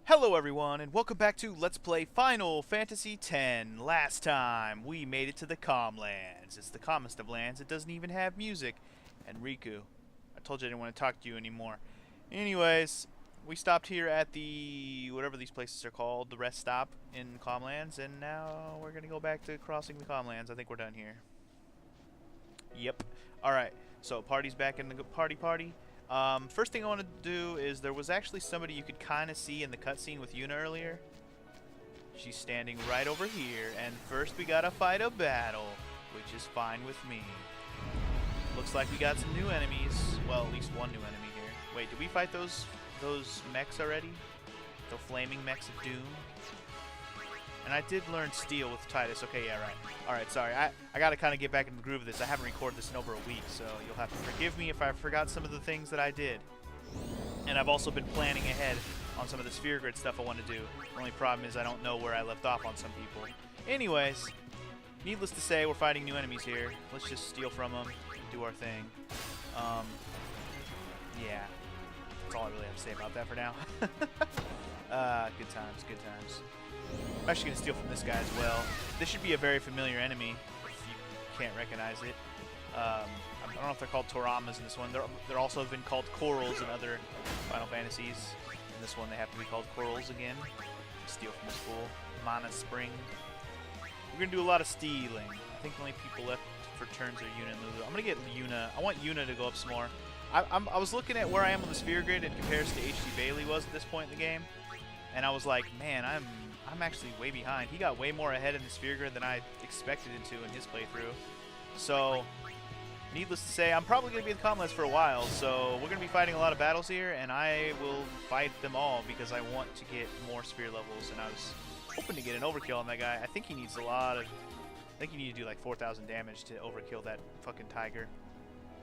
Hello everyone, and welcome back to Let's Play Final Fantasy X. Last time, we made it to the Calm Lands. It's the calmest of lands. It doesn't even have music. And Riku, I told you I didn't want to talk to you anymore. Anyways, we stopped here at the, whatever these places are called, the rest stop in Calm Lands, and now we're going to go back to crossing the Calm Lands. I think we're done here. Yep. Alright, so party's back in the party. First thing I want to do is there was actually somebody you could kind of see in the cutscene with Yuna earlier. She's standing right over here, and first we gotta fight a battle, which is fine with me. Looks like we got some new enemies. Well, at least one new enemy here. Wait, did we fight those mechs already? The flaming mechs of Doom? And I did learn Steel with Titus. Okay, yeah, right. Alright, sorry. I gotta kind of get back in the groove of this. I haven't recorded this in over a week, so you'll have to forgive me if I forgot some of the things that I did. And I've also been planning ahead on some of the sphere grid stuff I want to do. The only problem is I don't know where I left off on some people. Anyways, needless to say, we're fighting new enemies here. Let's just steal from them and do our thing. Yeah. That's all I really have to say about that for now. Good times, good times. I'm actually going to steal from this guy as well. This should be a very familiar enemy if you can't recognize it. I don't know if they're called Toramas in this one. They're also been called Corals in other Final Fantasies. In this one they have to be called Corals again. Steal from this fool. Mana Spring. We're going to do a lot of stealing. I think the only people left for turns are Yuna and Lulu. I'm going to get Yuna. I want Yuna to go up some more. I was looking at where I am on the sphere grid in comparison to H.D. Bailey was at this point in the game. And I was like, man, I'm actually way behind. He got way more ahead in the sphere grid than I expected him to in his playthrough. So, needless to say, I'm probably going to be at the Calm Lands for a while. So, we're going to be fighting a lot of battles here, and I will fight them all because I want to get more sphere levels. And I was hoping to get an overkill on that guy. I think he needs a lot of... I think you need to do like 4,000 damage to overkill that fucking tiger.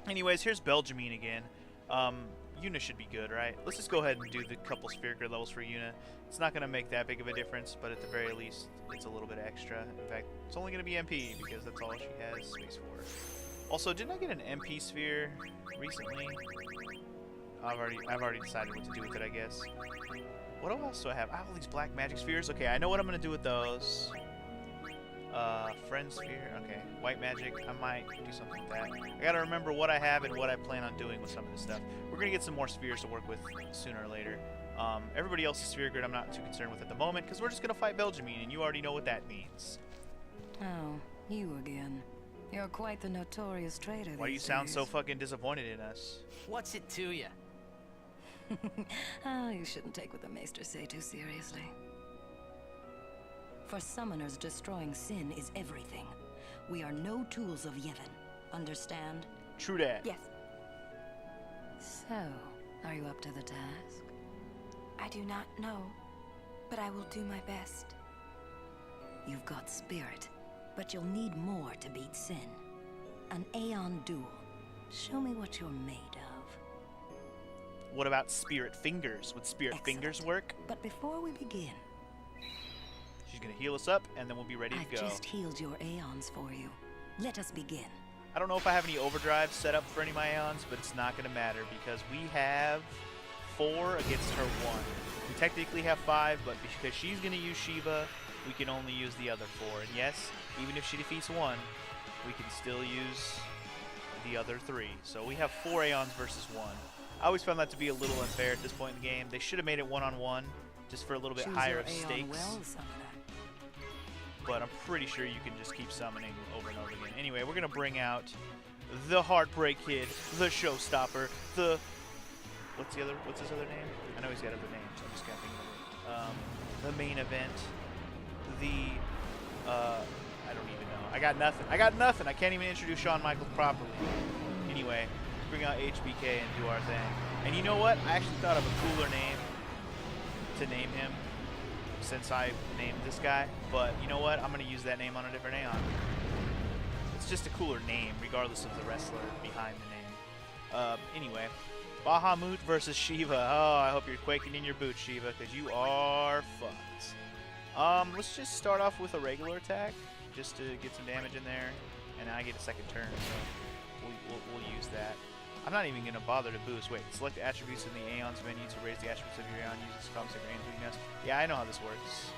Anyways, here's Belgiumine again. Yuna should be good, right? Let's just go ahead and do the couple sphere grid levels for Yuna. It's not going to make that big of a difference, but at the very least, it's a little bit extra. In fact, it's only going to be MP, because that's all she has space for. Also, didn't I get an MP sphere recently? I've already decided what to do with it, I guess. What else do I have? I have all these black magic spheres. Okay, I know what I'm going to do with those. Friend sphere. Okay, white magic. I might do something with that. I gotta remember what I have and what I plan on doing with some of this stuff. We're gonna get some more spheres to work with sooner or later. Everybody else's sphere grid I'm not too concerned with at the moment because we're just gonna fight Belgiumine, and you already know what that means. Oh, you again. You're quite the notorious traitor. Why do you sound so fucking disappointed in us? What's it to you? Oh, you shouldn't take what the Maester say too seriously. For summoners, destroying sin is everything. We are no tools of Yevon. Understand? True that. Yes. So, are you up to the task? I do not know, but I will do my best. You've got spirit, but you'll need more to beat sin. An Aeon duel. Show me what you're made of. What about spirit fingers? Would spirit fingers work? But before we begin, She's gonna heal us up, and then we'll be ready to I've go. just healed your Aeons for you. Let us begin. I don't know if I have any overdrives set up for any of my Aeons, but it's not gonna matter because we have 4 against her 1. We technically have 5, but because she's gonna use Shiva, we can only use the other 4. And yes, even if she defeats 1, we can still use the other 3. So we have 4 Aeons versus 1. I always found that to be a little unfair at this point in the game. They should have made it 1-on-1, just for a little bit Choose higher your of Aeon stakes. well, summoner. But I'm pretty sure you can just keep summoning over and over again. Anyway, we're going to bring out the Heartbreak Kid, the Showstopper, the... What's his other name? I know he's got other names. I'm just going to think of it. The main event. I don't even know. I got nothing. I can't even introduce Shawn Michaels properly. Anyway, bring out HBK and do our thing. And you know what? I actually thought of a cooler name to name him since I named this guy, but you know what? I'm going to use that name on a different Aeon. It's just a cooler name, regardless of the wrestler behind the name. Anyway, Bahamut versus Shiva. Oh, I hope you're quaking in your boots, Shiva, because you are fucked. Let's just start off with a regular attack, just to get some damage in there, and I get a second turn, so we'll use that. I'm not even going to bother to boost. Wait, select the attributes in the Aeon's menu to raise the attributes of your Aeon using compensate range weakness. Yeah, I know how this works.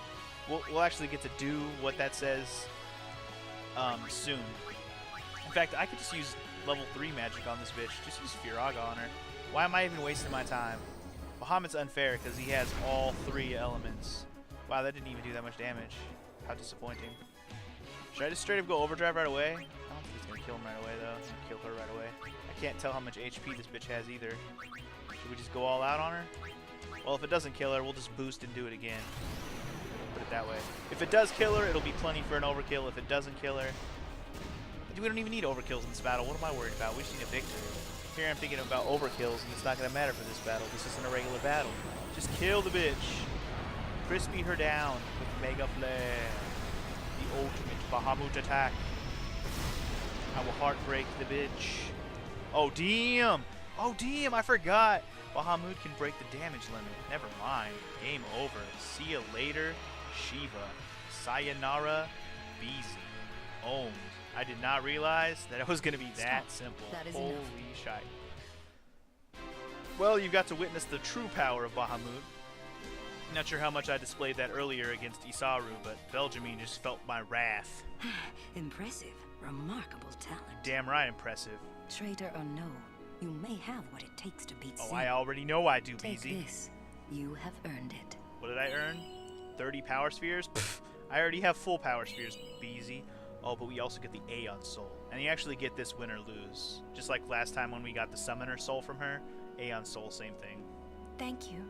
We'll actually get to do what that says soon. In fact, I could just use level 3 magic on this bitch. Just use Firaga on her. Why am I even wasting my time? Bahamut's unfair because he has all 3 elements. Wow, that didn't even do that much damage. How disappointing. Should I just straight up go overdrive right away? I don't think it's going to kill him right away, though. It's going to kill her right away. I can't tell how much HP this bitch has either. Should we just go all out on her? Well, if it doesn't kill her, we'll just boost and do it again. Put it that way. If it does kill her, it'll be plenty for an overkill. If it doesn't kill her... We don't even need overkills in this battle. What am I worried about? We just need a victory. Here I'm thinking about overkills, and it's not going to matter for this battle. This isn't a regular battle. Just kill the bitch. Crispy her down with Mega Flare. The ultimate Bahamut attack. I will heartbreak the bitch. Oh, damn! Oh, damn! I forgot! Bahamut can break the damage limit. Never mind. Game over. See you later, Shiva. Sayonara, BZ. Owned. I did not realize that it was going to be that simple. That is Holy enough. shite. Well, you've got to witness the true power of Bahamut. Not sure how much I displayed that earlier against Isaru, but Belgiumine just felt my wrath. Impressive. Remarkable talent. Damn right impressive. Traitor or no, you may have what it takes to beat Oh, Sin. I already know I do, Take BZ. this. You have earned it. What did I earn? 30 power spheres? Pfft, I already have full power spheres, BZ. Oh, but we also get the Aeon Soul. And you actually get this win or lose. Just like last time when we got the Summoner Soul from her. Aeon Soul, same thing. Thank you.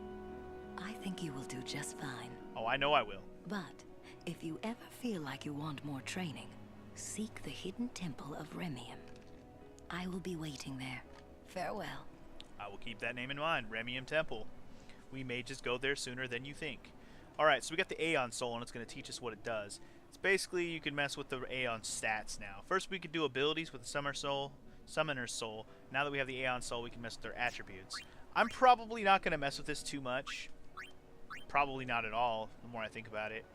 I think you will do just fine. Oh, I know I will. But if you ever feel like you want more training, seek the hidden temple of Remium. I will be waiting there. Farewell. I will keep that name in mind, Remium Temple. We may just go there sooner than you think. Alright, so we got the Aeon Soul, and it's going to teach us what it does. It's basically, you can mess with the Aeon stats now. First, we could do abilities with the Summoner's Soul. Now that we have the Aeon Soul, we can mess with their attributes. I'm probably not going to mess with this too much. Probably not at all, the more I think about it.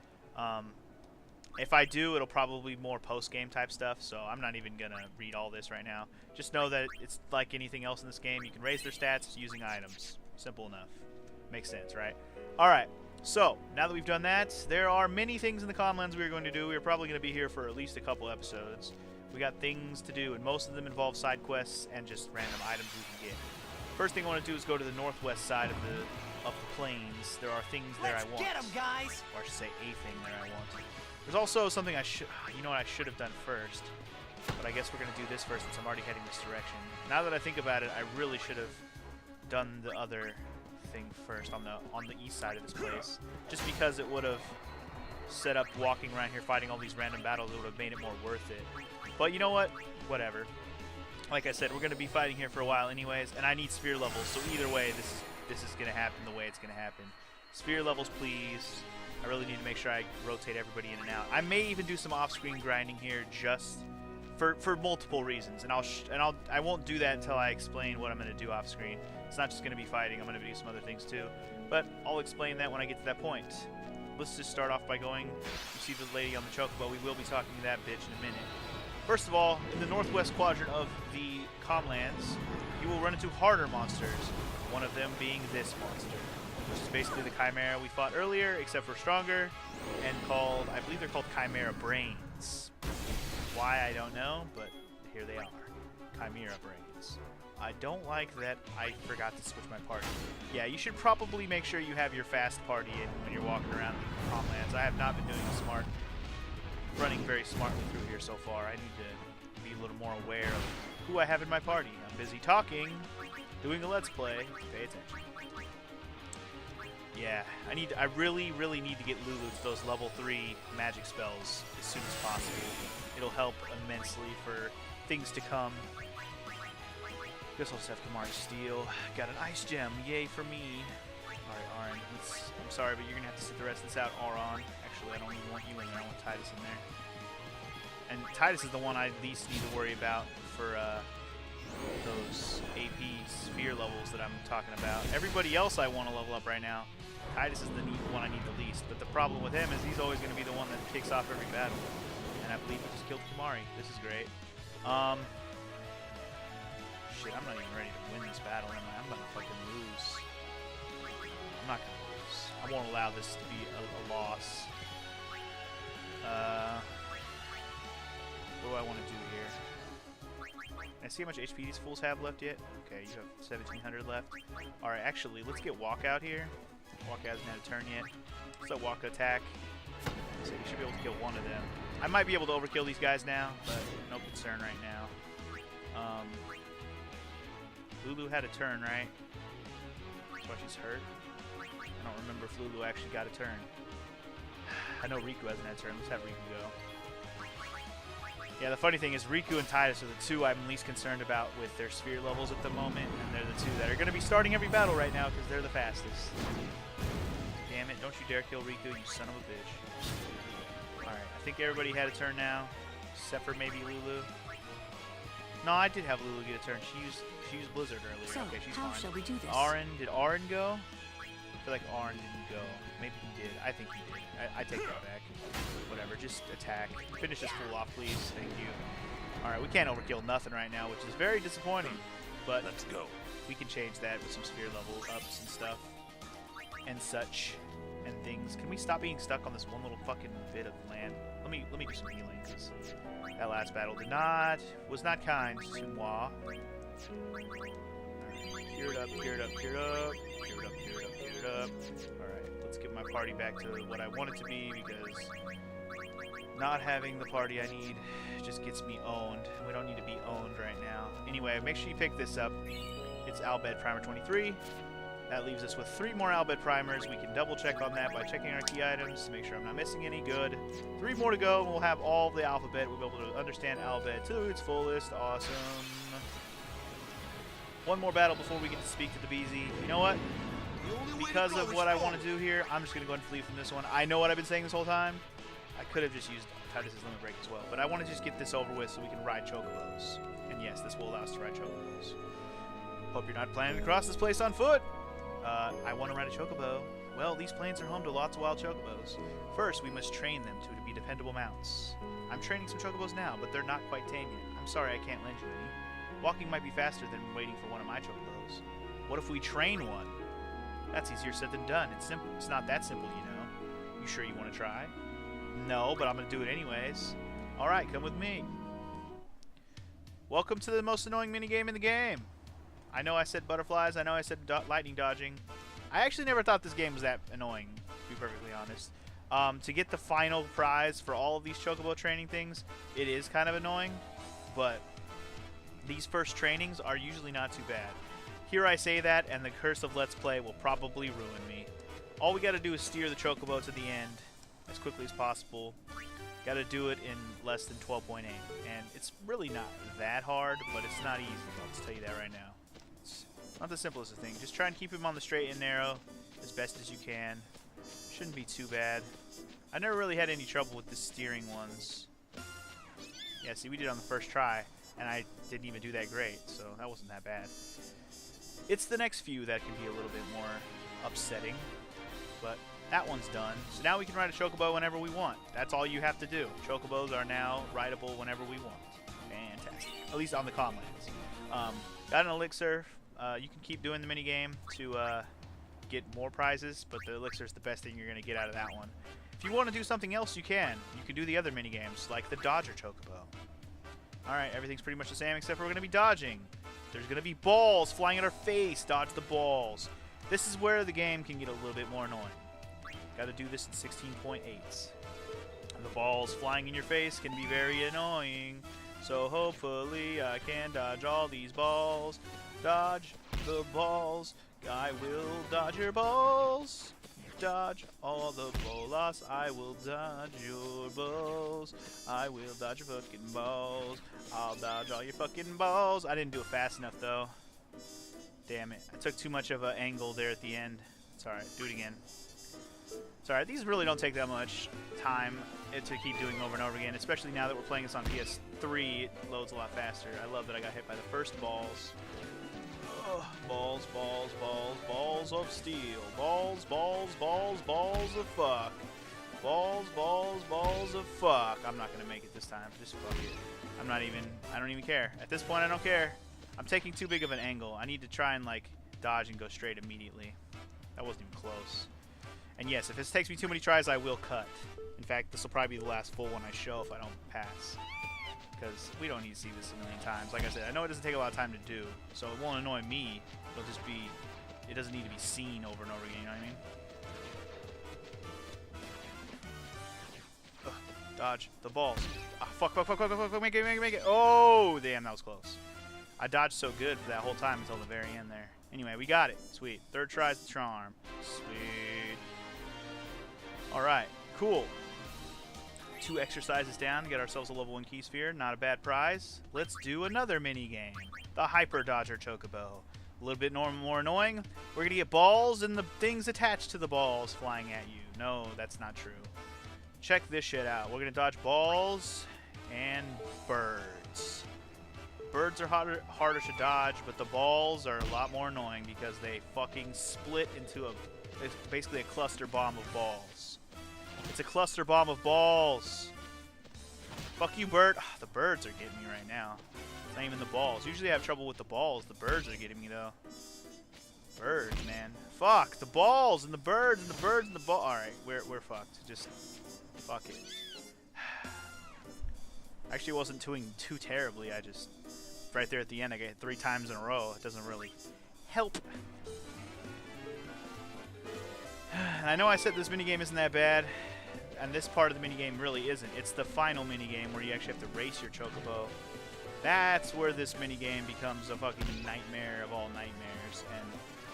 If I do, it'll probably be more post-game type stuff, so I'm not even going to read all this right now. Just know that it's like anything else in this game. You can raise their stats using items. Simple enough. Makes sense, right? Alright, so now that we've done that, there are many things in the Comlands we're going to do. We're probably going to be here for at least a couple episodes. We got things to do, and most of them involve side quests and just random items we can get. First thing I want to do is go to the northwest side of the plains. There are things there I want. Let's get 'em, guys! Or I should say a thing there I want. There's also something I should, you know what I should have done first. But I guess we're going to do this first since I'm already heading this direction. Now that I think about it, I really should have done the other thing first on the east side of this place. Just because it would have set up walking around here fighting all these random battles, it would have made it more worth it. But you know what? Whatever. Like I said, we're going to be fighting here for a while anyways, and I need sphere levels, so either way, this is going to happen the way it's going to happen. Sphere levels, please. I really need to make sure I rotate everybody in and out. I may even do some off-screen grinding here just for multiple reasons, and I won't do that until I explain what I'm going to do off-screen. It's not just going to be fighting. I'm going to do some other things too, but I'll explain that when I get to that point. Let's just start off by going. You see the lady on the chocobo. We will be talking to that bitch in a minute. First of all, in the northwest quadrant of the Comlands, you will run into harder monsters. One of them being this monster, which is basically the Chimera we fought earlier, except for stronger, and called, I believe they're called Chimera Brains. Why, I don't know, but here they are. Chimera Brains. I don't like that I forgot to switch my party. Yeah, you should probably make sure you have your fast party in when you're walking around the Comlands. I have not been running very smartly through here so far. I need to be a little more aware of who I have in my party. I'm busy talking, doing a let's play. Pay attention. Yeah, I really need to get Lulu to those level 3 magic spells as soon as possible. It'll help immensely for things to come. Guess I'll just have Kamari Steel. Got an Ice Gem, yay for me. Alright, Auron, I'm sorry, but you're gonna have to sit the rest of this out, Auron. Actually, I don't even want you in there, I want Titus in there. And Titus is the one I least need to worry about for those AP sphere levels that I'm talking about. Everybody else I want to level up right now. Titus is the one I need the least, but the problem with him is he's always going to be the one that kicks off every battle. And I believe he just killed Kamari. This is great. shit, I'm not even ready to win this battle, am I? I'm gonna fucking lose. I'm not gonna lose. I won't allow this to be a loss. What do I want to do here? Can I see how much HP these fools have left yet? Okay, you have 1,700 left. Alright, actually, let's get Walkout here. Walkout hasn't had a turn yet. So Walk attack. So you should be able to kill one of them. I might be able to overkill these guys now, but no concern right now. Lulu had a turn, right? That's why she's hurt. I don't remember if Lulu actually got a turn. I know Riku hasn't had a turn. Let's have Riku go. Yeah, the funny thing is Riku and Tidus are the two I'm least concerned about with their sphere levels at the moment, and they're the two that are going to be starting every battle right now because they're the fastest. Damn it, don't you dare kill Riku, you son of a bitch. Alright, I think everybody had a turn now, except for maybe Lulu. No, I did have Lulu get a turn. She used Blizzard earlier. So, okay, she's how fine. shall we do this? Did Auron go? I feel like Auron didn't go. Maybe he did. I think he did. I take that back. Whatever, just attack. Finish this fool off, please. Thank you. Alright, we can't overkill nothing right now, which is very disappointing. But let's go. We can change that with some sphere level ups and stuff. And such. And things. Can we stop being stuck on this one little fucking bit of land? Let me do some healing, because that last battle was not kind to moi. Gear it up, gear it up, gear it up, gear it up, gear it up, gear it up. Alright, let's get my party back to what I want it to be, because not having the party I need just gets me owned. We don't need to be owned right now. Anyway, make sure you pick this up. It's Albed Primer 23. That leaves us with 3 more Albed Primers. We can double check on that by checking our key items to make sure I'm not missing any. Good. 3 more to go, and we'll have all of the alphabet. We'll be able to understand Albed to its fullest. Awesome. 1 more battle before we get to speak to the BZ. You know what? Because of what I want to do here, I'm just going to go ahead and flee from this one. I know what I've been saying this whole time. I could have just used Tidus' Limit Break as well, but I want to just get this over with so we can ride Chocobos. And yes, this will allow us to ride Chocobos. Hope you're not planning to cross this place on foot. I want to ride a Chocobo. Well, these plains are home to lots of wild Chocobos. First, we must train them to be dependable mounts. I'm training some Chocobos now, but they're not quite tame yet. I'm sorry I can't lend you any. Walking might be faster than waiting for one of my Chocobos. What if we train one? That's easier said than done. It's simple. It's not that simple, you know. You sure you want to try? No, but I'm going to do it anyways. Alright, come with me. Welcome to the most annoying minigame in the game. I know I said butterflies. I know I said lightning dodging. I actually never thought this game was that annoying, to be perfectly honest. To get the final prize for all of these Chocobo training things, it is kind of annoying, but these first trainings are usually not too bad. Here I say that, and the curse of Let's Play will probably ruin me. All we got to do is steer the Chocobo to the end as quickly as possible. Got to do it in less than 12.8, and it's really not that hard, but it's not easy. I'll just tell you that right now. It's not the simplest of things. Just try and keep him on the straight and narrow as best as you can. Shouldn't be too bad. I never really had any trouble with the steering ones. Yeah, see, we did it on the first try, and I didn't even do that great, so that wasn't that bad. It's the next few that can be a little bit more upsetting, but that one's done. So now we can ride a Chocobo whenever we want. That's all you have to do. Chocobos are now rideable whenever we want. Fantastic. At least on the Comlands. Got an elixir. You can keep doing the minigame to get more prizes, but the elixir is the best thing you're going to get out of that one. If you want to do something else, you can. You can do the other minigames, like the Dodger Chocobo. Alright, everything's pretty much the same, except for we're going to be dodging. There's going to be balls flying at our face. Dodge the balls. This is where the game can get a little bit more annoying. Got to do this in 16.8. The balls flying in your face can be very annoying. So hopefully I can dodge all these balls. Dodge the balls. I will dodge your balls. Dodge all the bolas. I will dodge your balls. I will dodge your fucking balls. I'll dodge all your fucking balls. I didn't do it fast enough though. Damn it. I took too much of an angle there at the end. It's alright. Do it again. It's alright. These really don't take that much time to keep doing over and over again, especially now that we're playing this on PS3. It loads a lot faster. I love that I got hit by the first balls. Oh, balls, balls, balls, balls of steel. Balls, balls, balls, balls of fuck. Balls, balls, balls of fuck. I'm not going to make it this time. Just fuck it. I don't even care. At this point, I don't care. I'm taking too big of an angle. I need to try and, like, dodge and go straight immediately. That wasn't even close. And yes, if this takes me too many tries, I will cut. In fact, this will probably be the last full one I show if I don't pass. Because we don't need to see this a million times. Like I said, I know it doesn't take a lot of time to do, so it won't annoy me. It'll just be, it doesn't need to be seen over and over again, you know what I mean? Ugh, dodge the balls. Ah, fuck, make it. Oh, damn, that was close. I dodged so good for that whole time until the very end there. Anyway, we got it. Sweet. Third try's the charm. Sweet. Alright, cool. 2 exercises down to get ourselves a level 1 key sphere. Not a bad prize. Let's do another mini game. The Hyper Dodger Chocobo. A little bit more annoying. We're going to get balls and the things attached to the balls flying at you. No, that's not true. Check this shit out. We're going to dodge balls and birds. Birds are harder to dodge, but the balls are a lot more annoying because they fucking split into it's basically a cluster bomb of balls. It's a cluster bomb of balls. Fuck you, bird. Oh, the birds are getting me right now. It's not even the balls. Usually I have trouble with the balls. The birds are getting me, though. Birds, man. Fuck. The balls and the birds and the birds and the ball. Alright, we're fucked. Just fuck it. Actually, it wasn't doing too terribly. I just... Right there at the end, I get hit 3 times in a row. It doesn't really help. And I know I said this minigame isn't that bad, and this part of the minigame really isn't. It's the final minigame where you actually have to race your chocobo. That's where this minigame becomes a fucking nightmare of all nightmares, and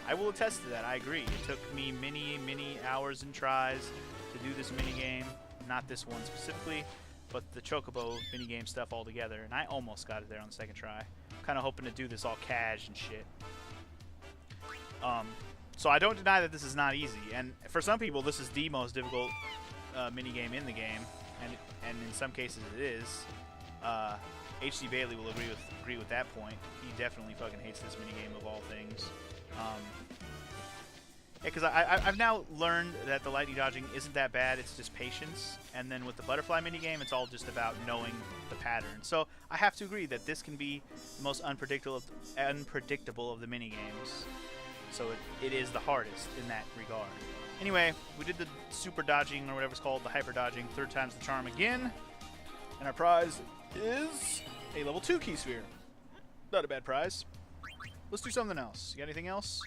I will attest to that. I agree. It took me many hours and tries to do this minigame. Not this one specifically, but the chocobo minigame stuff all together, and I almost got it there on the second try. I'm kind of hoping to do this all cash and shit. So I don't deny that this is not easy, and for some people this is the most difficult minigame in the game, and in some cases it is. H.C. Bailey will agree with that point. He definitely fucking hates this minigame of all things. Yeah, because I've now learned that the lightning dodging isn't that bad, it's just patience. And then with the butterfly minigame, it's all just about knowing the pattern. So I have to agree that this can be the most unpredictable of the minigames. So it is the hardest in that regard. Anyway, we did the super dodging, or whatever it's called, the hyper dodging, 3rd time's the charm again. And our prize is a level 2 key sphere. Not a bad prize. Let's do something else. You got anything else?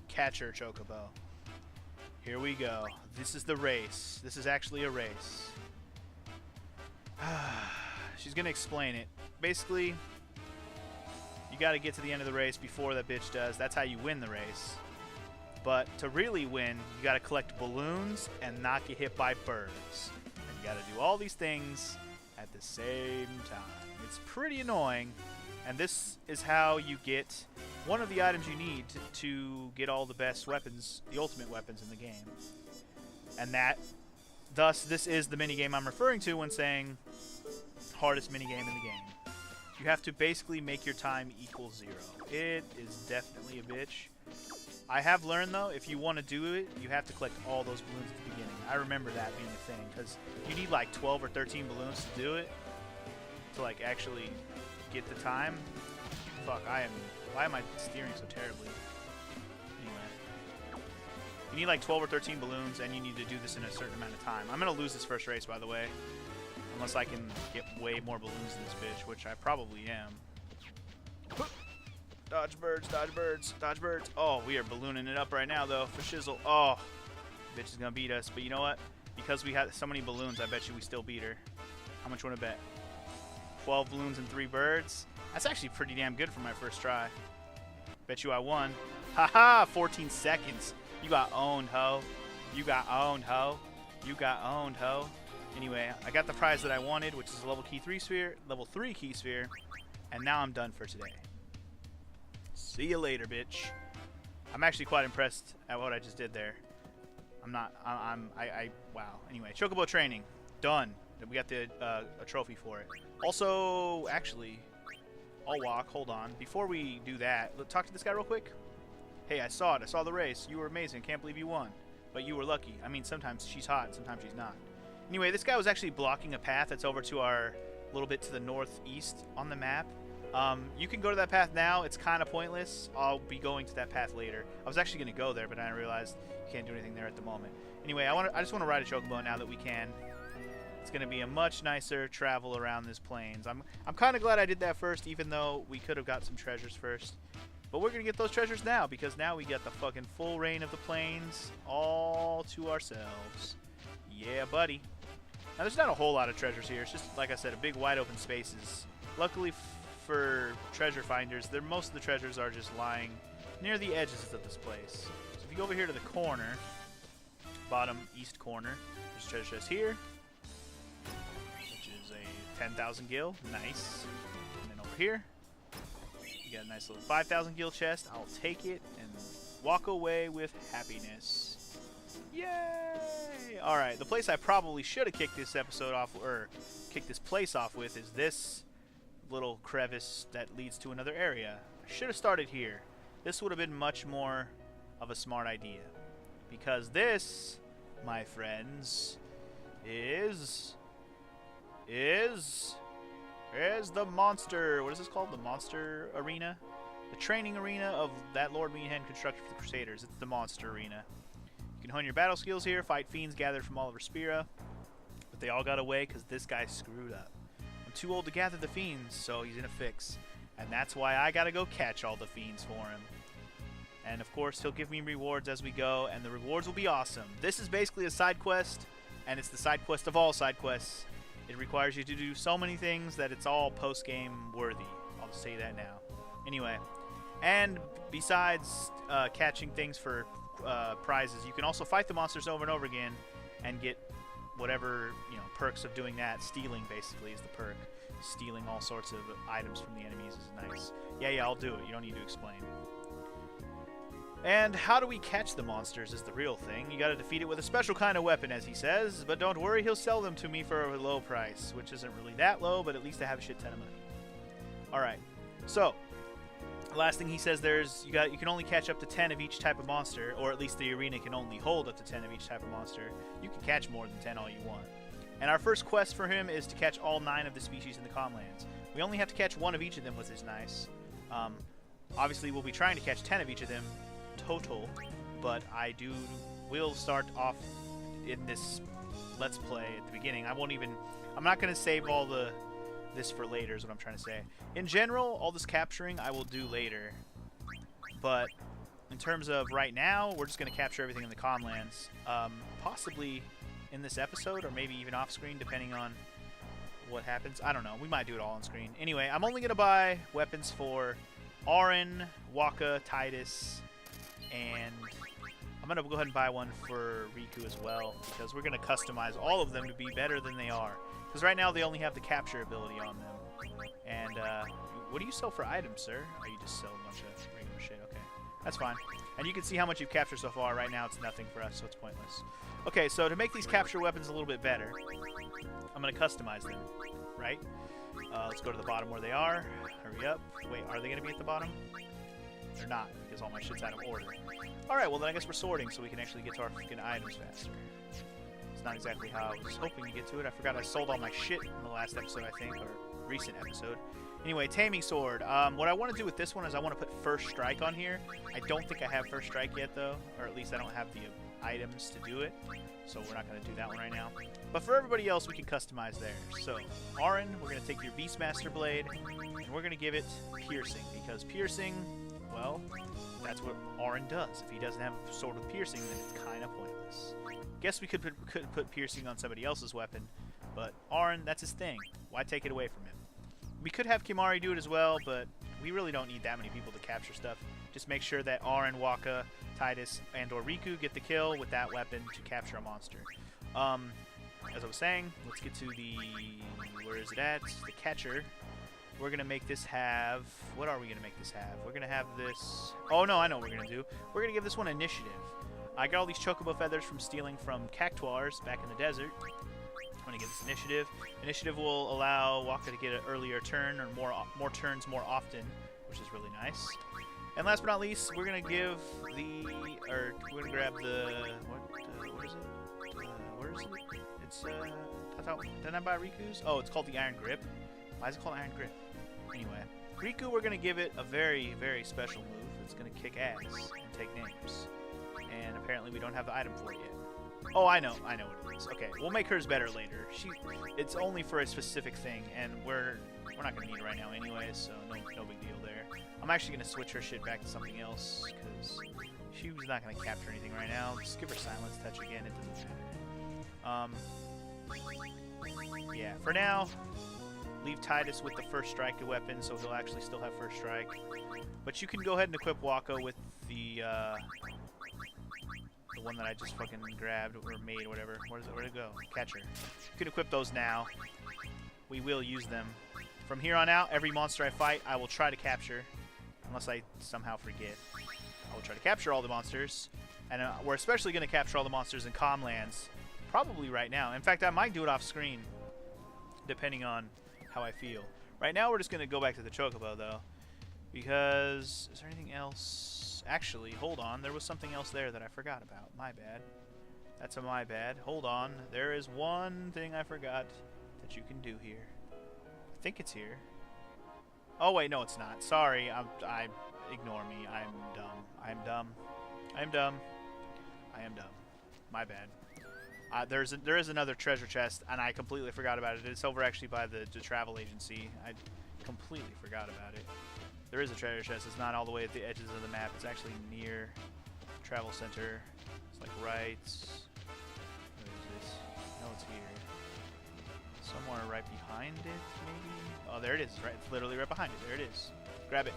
Catcher chocobo. Here we go. This is the race. This is actually a race. She's gonna explain it. Basically, you gotta get to the end of the race before that bitch does. That's how you win the race. But to really win, you gotta collect balloons and not get hit by birds. And you gotta do all these things at the same time. It's pretty annoying. And this is how you get one of the items you need to get all the best weapons, the ultimate weapons in the game. And thus, this is the minigame I'm referring to when saying hardest minigame in the game. You have to basically make your time equal 0. It is definitely a bitch. I have learned, though, if you want to do it, you have to collect all those balloons at the beginning. I remember that being a thing, because you need like 12 or 13 balloons to do it, to like actually get the time. Fuck, why am I steering so terribly? Anyway. You need like 12 or 13 balloons, and you need to do this in a certain amount of time. I'm going to lose this first race, by the way. Unless I can get way more balloons in this bitch, which I probably am. Dodge birds, dodge birds, dodge birds. Oh, we are ballooning it up right now, though, for shizzle. Oh, bitch is going to beat us. But you know what? Because we had so many balloons, I bet you we still beat her. How much you want to bet? 12 balloons and 3 birds. That's actually pretty damn good for my first try. Bet you I won. Haha, 14 seconds. You got owned, ho. You got owned, ho. You got owned, ho. Anyway, I got the prize that I wanted, which is a level 3 key sphere, and now I'm done for today. See you later, bitch. I'm actually quite impressed at what I just did there. Wow. Anyway, chocobo training, done. We got the a trophy for it. Also, actually, I'll walk. Hold on. Before we do that, let's talk to this guy real quick. Hey, I saw it. I saw the race. You were amazing. Can't believe you won. But you were lucky. I mean, sometimes she's hot, sometimes she's not. Anyway, this guy was actually blocking a path that's over to our little bit to the northeast on the map. You can go to that path now. It's kind of pointless. I'll be going to that path later. I was actually going to go there, but I realized you can't do anything there at the moment. Anyway, I just want to ride a chocobo now that we can. It's going to be a much nicer travel around this plains. I'm kind of glad I did that first, even though we could have got some treasures first. But we're going to get those treasures now, because now we got the fucking full reign of the plains all to ourselves. Yeah, buddy. Now, there's not a whole lot of treasures here. It's just, like I said, a big wide open spaces. Luckily for treasure finders, most of the treasures are just lying near the edges of this place. So if you go over here to the corner, bottom east corner, there's a treasure chest here, which is a 10,000 gil. Nice. And then over here, you got a nice little 5,000 gil chest. I'll take it and walk away with happiness. Yay! Alright, the place I probably should have kicked this episode off, or kicked this place off with, is this little crevice that leads to another area. I should have started here. This would have been much more of a smart idea. Because this, my friends, is the monster. What is this called? The monster arena? The training arena of that Lord Meathead constructed for the Crusaders. It's the monster arena. You can hone your battle skills here, fight fiends gathered from all over Spira. But they all got away because this guy screwed up. I'm too old to gather the fiends, so he's in a fix. And that's why I gotta go catch all the fiends for him. And of course, he'll give me rewards as we go, and the rewards will be awesome. This is basically a side quest, and it's the side quest of all side quests. It requires you to do so many things that it's all post-game worthy. I'll just say that now. Anyway, and besides catching things for prizes, you can also fight the monsters over and over again and get whatever, perks of doing that. Stealing, basically, is the perk. Stealing all sorts of items from the enemies is nice. Yeah, I'll do it. You don't need to explain. And how do we catch the monsters is the real thing. You gotta defeat it with a special kind of weapon, as he says, but don't worry, he'll sell them to me for a low price, which isn't really that low, but at least I have a shit ton of money. Alright, so, last thing he says you can only catch up to 10 of each type of monster, or at least the arena can only hold up to 10 of each type of monster. You can catch more than 10 all you want. And our first quest for him is to catch all 9 of the species in the Comlands. We only have to catch 1 of each of them, which is nice. Obviously, we'll be trying to catch 10 of each of them total, but will start off in this Let's Play at the beginning. I'm not going to save all this for later is what I'm trying to say. In general, all this capturing I will do later, but in terms of right now, we're just going to capture everything in the Comlands, possibly in this episode, or maybe even off screen, depending on what happens. I don't know. We might do it all on screen. Anyway, I'm only going to buy weapons for Auron, Waka, Titus, and I'm going to go ahead and buy one for Riku as well, because we're going to customize all of them to be better than they are. Because right now they only have the capture ability on them. And what do you sell for items, sir? Oh, you just sell a bunch of regular shit. Okay, that's fine. And you can see how much you've captured so far. Right now it's nothing for us, so it's pointless. Okay, so to make these capture weapons a little bit better, I'm going to customize them, right? Let's go to the bottom where they are. Hurry up. Wait, are they going to be at the bottom? They're not, because all my shit's out of order. Alright, well then I guess we're sorting so we can actually get to our freaking items faster. It's not exactly how I was hoping to get to it. I forgot I sold all my shit in the last episode, I think, or recent episode. Anyway, Taming Sword. What I want to do with this one is I want to put First Strike on here. I don't think I have First Strike yet, though, or at least I don't have the items to do it, so we're not going to do that one right now. But for everybody else, we can customize theirs. So, Auron, we're going to take your Beastmaster Blade, and we're going to give it Piercing, because Piercing, well, that's what Auron does. If he doesn't have a sword with piercing, then it's kind of pointless. Guess we could put piercing on somebody else's weapon, but Auron, that's his thing. Why take it away from him? We could have Kimahri do it as well, but we really don't need that many people to capture stuff. Just make sure that Auron, Waka, Titus, and or Riku get the kill with that weapon to capture a monster. As I was saying, let's get to the... where is it at? The catcher. We're going to make this have... what are we going to make this have? We're going to have this... oh, no, I know what we're going to do. We're going to give this one Initiative. I got all these chocobo feathers from stealing from cactuars back in the desert. I'm going to give this Initiative. Initiative will allow Waka to get an earlier turn, or more turns more often, which is really nice. And last but not least, we're going to give the... or we're going to grab the... what is it? Where is it? It's, didn't I buy Riku's? Oh, it's called the Iron Grip. Why is it called Iron Grip? Anyway, Riku, we're going to give it a very, very special move. It's going to kick ass and take names. And apparently we don't have the item for it yet. Oh, I know what it is. Okay, we'll make hers better later. It's only for a specific thing, and we're not going to need it right now anyway, so no big deal there. I'm actually going to switch her shit back to something else, because she was not going to capture anything right now. Just give her Silence Touch again, it doesn't matter. Yeah, for now, leave Titus with the first strike weapon, so he'll actually still have first strike. But you can go ahead and equip Wako with the one that I just fucking grabbed or made or whatever. Where'd it go? Catcher. You can equip those now. We will use them. From here on out, every monster I fight, I will try to capture. Unless I somehow forget. I will try to capture all the monsters. And we're especially going to capture all the monsters in Comlands. Probably right now. In fact, I might do it off screen. Depending on how I feel. Right now, we're just going to go back to the Chocobo, though. Because... is there anything else? Actually, hold on. There was something else there that I forgot about. My bad. That's a my bad. Hold on. There is one thing I forgot that you can do here. I think it's here. Oh, wait. No, it's not. Sorry. Ignore me. I'm dumb. I'm dumb. I'm dumb. I am dumb. My bad. There is another treasure chest, and I completely forgot about it. It's over actually by the travel agency. I completely forgot about it. There is a treasure chest. It's not all the way at the edges of the map. It's actually near the travel center. It's like right... where is this? No, it's here. Somewhere right behind it, maybe? Oh, there it is. Right, it's literally right behind it. There it is. Grab it.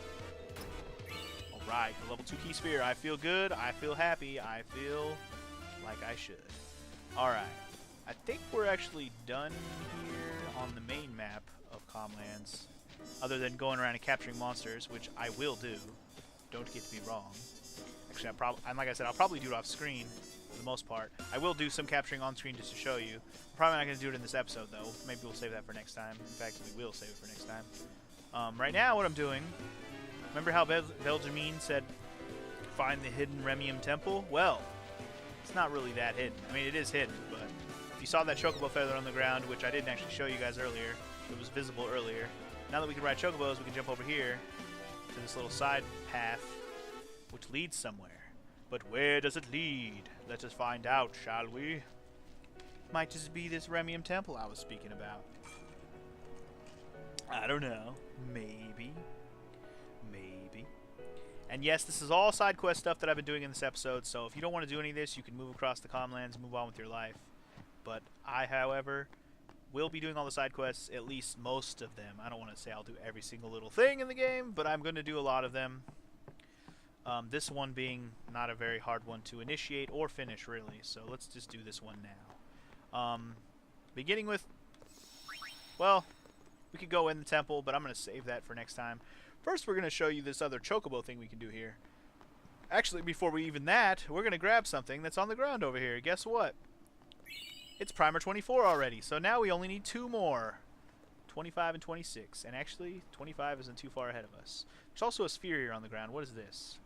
Alright, the level 2 key sphere. I feel good. I feel happy. I feel like I should. Alright. I think we're actually done here on the main map of Comlands. Other than going around and capturing monsters, which I will do. Don't get me wrong. Actually, like I said, I'll probably do it off screen for the most part. I will do some capturing on screen just to show you. I'm probably not going to do it in this episode, though. Maybe we'll save that for next time. In fact, we will save it for next time. Right now, what I'm doing... remember how Belgemine said, find the hidden Remium Temple? Well, it's not really that hidden. I mean, it is hidden, but if you saw that Chocobo feather on the ground, which I didn't actually show you guys earlier, it was visible earlier. Now that we can ride Chocobos, we can jump over here to this little side path, which leads somewhere. But where does it lead? Let us find out, shall we? Might just be this Remium Temple I was speaking about. I don't know. Maybe. Maybe. And yes, this is all side quest stuff that I've been doing in this episode, so if you don't want to do any of this, you can move across the Comlands and move on with your life. But I, however... will be doing all the side quests, at least most of them. I don't want to say I'll do every single little thing in the game, but I'm going to do a lot of them. This one being not a very hard one to initiate or finish, really. So let's just do this one now. Beginning with... well, we could go in the temple, but I'm going to save that for next time. First, we're going to show you this other Chocobo thing we can do here. Actually, before we even that, we're going to grab something that's on the ground over here. Guess what? It's Primer 24 already, so now we only need 2 more. 25 and 26. And actually, 25 isn't too far ahead of us. There's also a sphere here on the ground. What is this?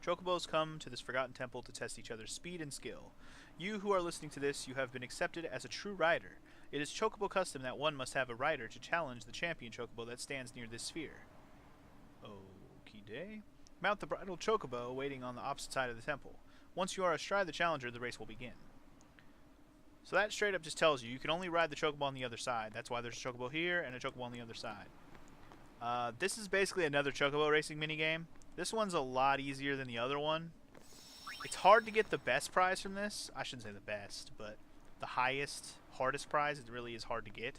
Chocobos come to this forgotten temple to test each other's speed and skill. You who are listening to this, you have been accepted as a true rider. It is Chocobo custom that one must have a rider to challenge the champion Chocobo that stands near this sphere. Okie day. Mount the bridal Chocobo waiting on the opposite side of the temple. Once you are astride the challenger, the race will begin. So that straight up just tells you can only ride the Chocobo on the other side. That's why there's a Chocobo here and a Chocobo on the other side. This is basically another Chocobo racing minigame. This one's a lot easier than the other one. It's hard to get the best prize from this. I shouldn't say the best, but the highest, hardest prize, it really is hard to get.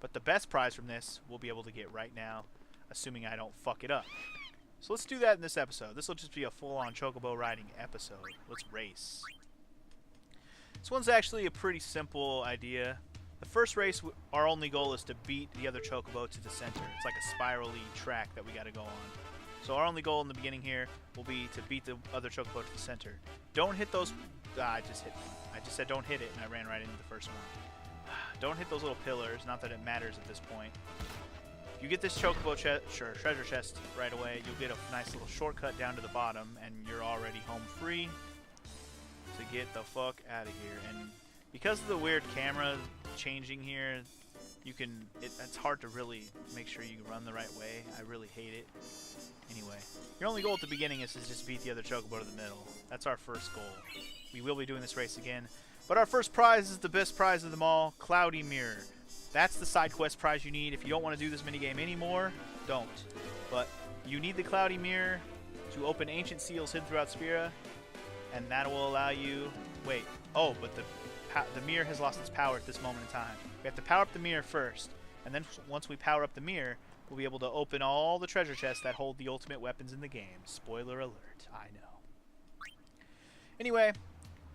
But the best prize from this we'll be able to get right now, assuming I don't fuck it up. So let's do that in this episode. This will just be a full-on Chocobo riding episode. Let's race. This one's actually a pretty simple idea. The first race, our only goal is to beat the other Chocobo to the center. It's like a spirally track that we got to go on. So our only goal in the beginning here will be to beat the other Chocobo to the center. Don't hit those... I just hit one. I just said don't hit it, and I ran right into the first one. Don't hit those little pillars. Not that it matters at this point. You get this Chocobo treasure chest right away, you'll get a nice little shortcut down to the bottom, and you're already home free to get the fuck out of here. And because of the weird camera changing here, it's hard to really make sure you run the right way. I really hate it. Anyway, your only goal at the beginning is to just beat the other chocobo to the middle. That's our first goal. We will be doing this race again. But our first prize is the best prize of them all, Cloudy Mirror. That's the side quest prize you need. If you don't want to do this minigame anymore, don't. But you need the Cloudy Mirror to open ancient seals hidden throughout Spira, and that will allow you... Wait. Oh, but the mirror has lost its power at this moment in time. We have to power up the mirror first, and then once we power up the mirror, we'll be able to open all the treasure chests that hold the ultimate weapons in the game. Spoiler alert, I know. Anyway,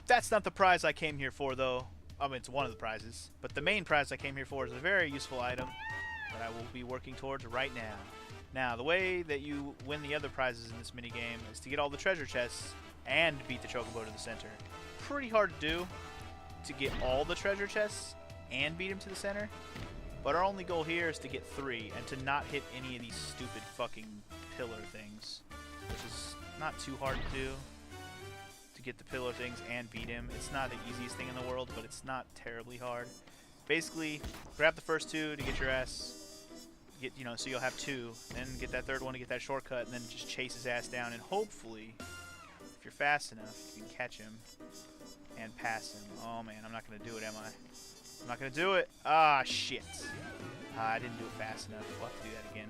that's not the prize I came here for, though. I mean, it's one of the prizes, but the main prize I came here for is a very useful item that I will be working towards right now. Now, the way that you win the other prizes in this minigame is to get all the treasure chests and beat the chocobo to the center. Pretty hard to do, to get all the treasure chests and beat him to the center, but our only goal here is to get 3 and to not hit any of these stupid fucking pillar things, which is not too hard to do, to get the pillar things and beat him. It's not the easiest thing in the world, but it's not terribly hard. Basically, grab the first 2 to get your ass, so you'll have 2, then get that third one to get that shortcut, and then just chase his ass down, and hopefully, if you're fast enough, you can catch him and pass him. Oh man, I'm not gonna do it, am I? I'm not gonna do it. Ah, shit. I didn't do it fast enough. We'll have to do that again.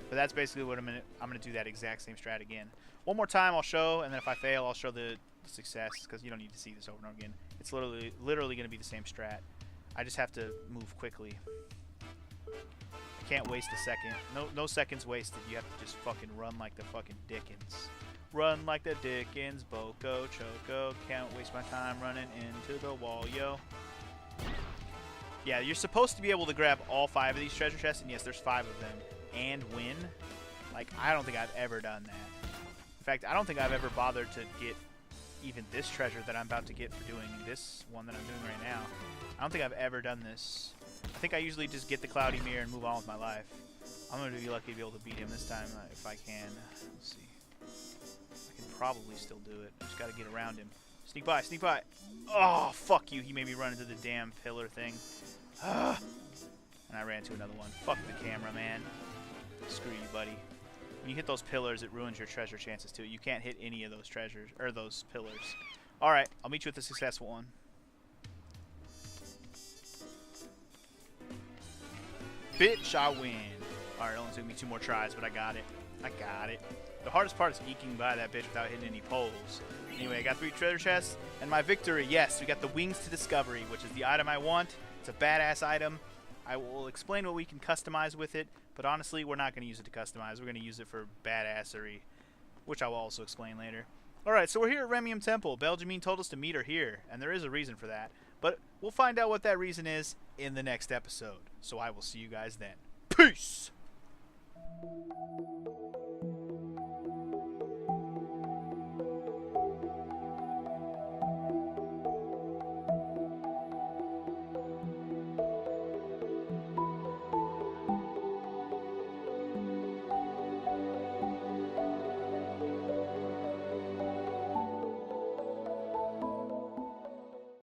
But that's basically what I'm gonna do that exact same strat again. One more time I'll show, and then if I fail, I'll show the success, because you don't need to see this over and over again. It's literally gonna be the same strat. I just have to move quickly. I can't waste a second. No seconds wasted. You have to just fucking run like the fucking Dickens. Run like the Dickens, Boko, Choco. Can't waste my time running into the wall, yo. Yeah, you're supposed to be able to grab all 5 of these treasure chests, and yes, there's 5 of them, and win. Like, I don't think I've ever done that. In fact, I don't think I've ever bothered to get even this treasure that I'm about to get for doing this one that I'm doing right now. I don't think I've ever done this. I think I usually just get the Cloudy Mirror and move on with my life. I'm going to be lucky to be able to beat him this time if I can. Let's see. I can probably still do it. I just got to get around him. Sneak by, sneak by. Oh, fuck you. He made me run into the damn pillar thing. And I ran into another one. Fuck the camera, man. Screw you, buddy. When you hit those pillars, it ruins your treasure chances, too. You can't hit any of those treasures, or those pillars. Alright, I'll meet you with the successful one. Bitch, I win. Alright, it only took me 2 more tries, but I got it. I got it. The hardest part is eking by that bitch without hitting any poles. Anyway, I got 3 treasure chests, and my victory, yes, we got the Wings to Discovery, which is the item I want. It's a badass item. I will explain what we can customize with it, but honestly, we're not going to use it to customize. We're going to use it for badassery, which I will also explain later. Alright, so we're here at Remium Temple. Belgiumine told us to meet her here, and there is a reason for that. But we'll find out what that reason is in the next episode. So I will see you guys then. Peace!